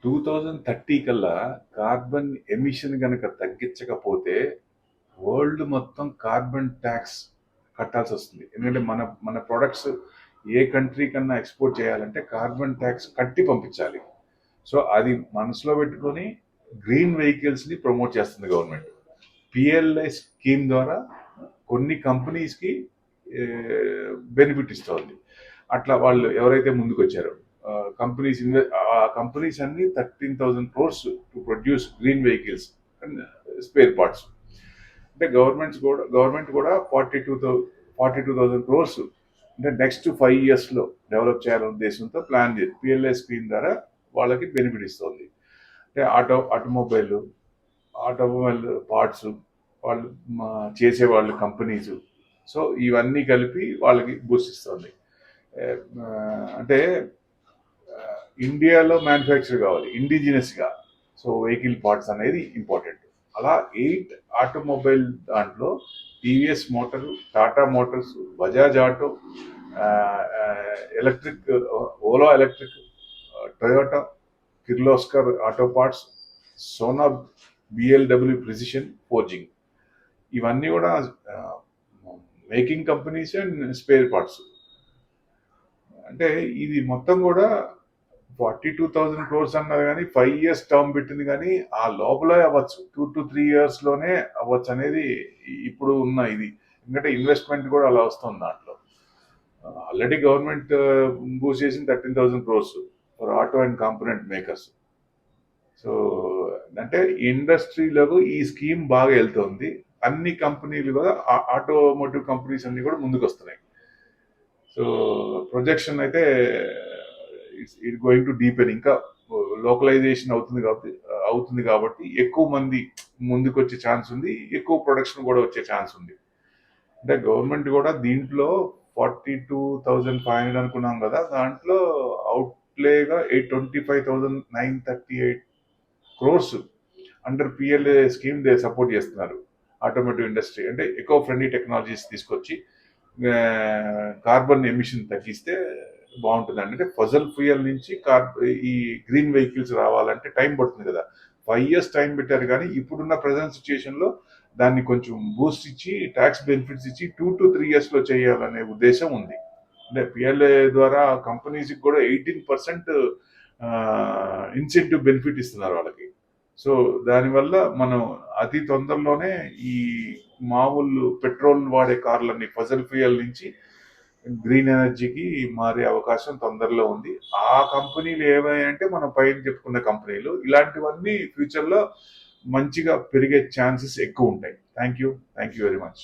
2030 కల్లా carbon emission కనుక తగ్గించకపోతే world మొత్తం కార్బన్ ట్యాక్స్ కట్టాల్సి వస్తుంది. ఎందుకంటే మన మన ప్రొడక్ట్స్ ఏ కంట్రీ కన్నా ఎక్స్పోర్ట్ చేయాలంటే కార్బన్ ట్యాక్స్ కట్టి పంపించాలి. సో అది మనసులో పెట్టుకొని గ్రీన్ వెహికల్స్ని ప్రమోట్ చేస్తుంది గవర్నమెంట్. పిఎల్ఐ స్కీమ్ ద్వారా కొన్ని కంపెనీస్కి బెనిఫిట్ ఇస్తుంది. అట్లా వాళ్ళు ఎవరైతే ముందుకు వచ్చారో కంపెనీస్ అన్ని 13,000 crores to produce green vehicles and spare parts. అంటే గవర్నమెంట్ కూడా 42,000 crores అంటే నెక్స్ట్ 5 yearsలో డెవలప్ చేయాలనే ఉద్దేశంతో ప్లాన్ చేసి పిఎల్ఐ స్కీమ్ ద్వారా వాళ్ళకి బెనిఫిట్ ఇస్తుంది. అంటే ఆటోమొబైల్ పార్ట్స్ వాళ్ళు చేసేవాళ్ళు కంపెనీస్, సో ఇవన్నీ కలిపి వాళ్ళకి బూస్ట్ ఇస్తుంది. అంటే ఇండియాలో మ్యానుఫ్యాక్చర్ కావాలి ఇండిజినస్గా, సో వెహికల్ పార్ట్స్ అనేది ఇంపార్టెంట్. అలా 8 ఆటోమొబైల్ దాంట్లో TVS motor, Tata Motors, Bajaj auto, electric Ola electric, Toyota, Kirloskar auto parts, Sona BLW precision forging, ఇవన్నీ కూడా making companies and spare parts. అంటే ఇది మొత్తం కూడా 42,000 crores అన్నారు కానీ 5 years టర్మ్ పెట్టింది, కానీ ఆ లోపలే అవ్వచ్చు, 2 to 3 yearsలోనే అవ్వచ్చు అనేది ఇప్పుడు ఉన్న ఇది. ఎందుకంటే ఇన్వెస్ట్మెంట్ కూడా అలా వస్తుంది దాంట్లో. ఆల్రెడీ గవర్నమెంట్ బూస్ట్ చేసిన 13,000 crores for auto and component makers. So అంటే ఇండస్ట్రీలకు ఈ స్కీమ్ బాగా వెళ్తుంది. అన్ని కంపెనీలు కూడా ఆటోమోటివ్ కంపెనీస్ అన్ని కూడా ముందుకు వస్తున్నాయి. సో ప్రొజెక్షన్ అయితే ఇట్ గోయింగ్ టు డీపెన్, ఇంకా లోకలైజేషన్ అవుతుంది కాబట్టి ఎక్కువ మంది ముందుకు వచ్చే ఛాన్స్ ఉంది, ఎక్కువ ప్రొడక్షన్ కూడా వచ్చే ఛాన్స్ ఉంది. అంటే గవర్నమెంట్ కూడా దీంట్లో 42,500 అనుకున్నాం కదా, దాంట్లో అవుట్లేగా 825,938 crores under PLA scheme support చేస్తున్నారు. ఆటోమోటివ్ ఇండస్ట్రీ అంటే ఎకో ఫ్రెండ్లీ టెక్నాలజీస్ తీసుకొచ్చి కార్బన్ ఎమిషన్ తగ్గిస్తే బాగుంటుంది. అంటే ఫజల్ ఫ్యూయల్ నుంచి ఈ గ్రీన్ వెహికల్స్ రావాలంటే టైం పడుతుంది కదా. 5 years టైం పెట్టారు, కానీ ఇప్పుడున్న ప్రజెంట్ సిచ్యుయేషన్లో దాన్ని కొంచెం బూస్ట్ ఇచ్చి ట్యాక్స్ బెనిఫిట్స్ ఇచ్చి 2 to 3 yearsలో చేయాలనే ఉద్దేశం ఉంది. అంటే పిఎల్ఏ ద్వారా కంపెనీస్కి కూడా 18% ఇన్సెంటివ్ బెనిఫిట్ ఇస్తున్నారు వాళ్ళకి. సో దానివల్ల మనం అతి తొందరలోనే ఈ మామూలు పెట్రోల్ వాడే కార్లన్నీ ఫజల్ ఫ్యూయల్ నుంచి గ్రీన్ ఎనర్జీకి మారే అవకాశం తొందరలో ఉంది. ఆ కంపెనీలు ఏమైంటే మనం పైన చెప్పుకున్న కంపెనీలు, ఇలాంటివన్నీ ఫ్యూచర్లో మంచిగా పెరిగే ఛాన్సెస్ ఎక్కువ ఉంటాయి. Thank you very much.